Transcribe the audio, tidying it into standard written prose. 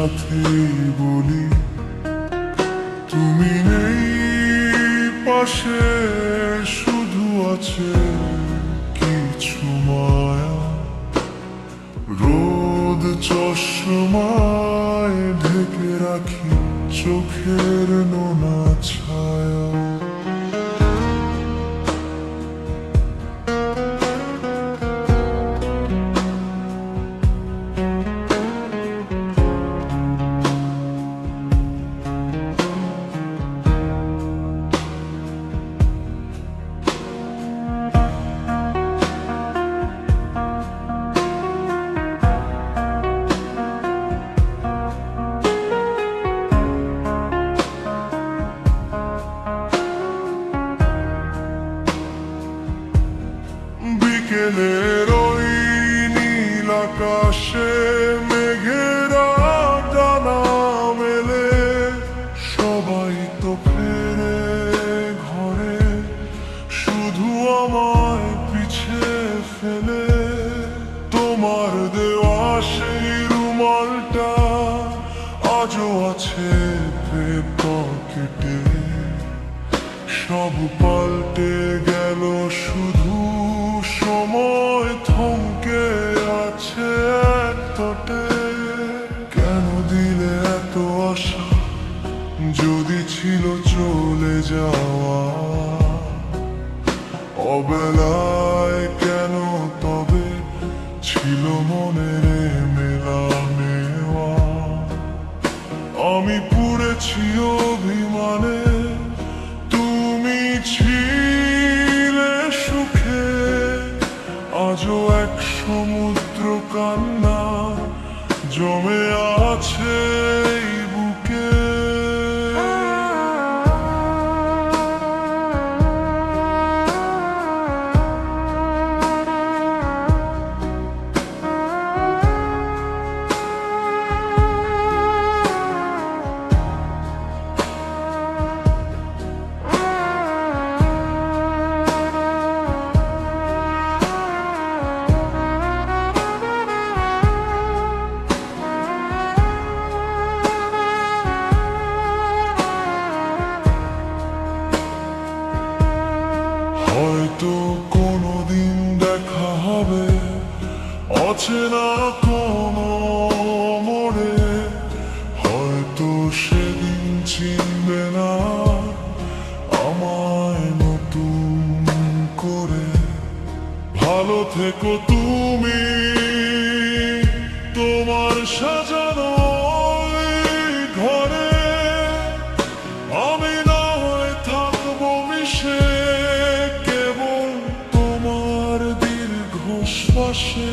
সাথেই বলি তুমি নেই পাশে, শুধু আছে কিছু মায়া। রোদ চশমায় ঢেকে রাখি চোখের নোনা ছায়া। বিকেলের ওই নীল আকাশে মেঘেরা ডানা মেলে, সবাই তো ফেরে ঘরে, শুধু আমায় পিছে ফেলে। তোমার দেওয়া সেই রুমালটা আজও আছে পকেটে, সব পাল্টে গেল শুধু সময় থমকে আছে এক তটে। কেন দিলে এত আশা যদি ছিল চলে যাওয়া, অবেলায় কেন তবে ছিল মনের মেলা নেওয়া। আমি পুড়েছি অভিমানে, তুমি ছিলে সুখে, আজও এক সমুদ্র কান্না জমে আছে এই বুকে। হয়তো কোনোদিন দেখা হবে অচেনা কোনো মোড়ে, হয়তো সেদিন চিনবে না আমায় নতুন করে। ভালো থেকো তুমি তোমার সাজানো ঘরে, আমি না হয় থাকবো মিশে কেবল তোমার দীর্ঘ শ্বাসে।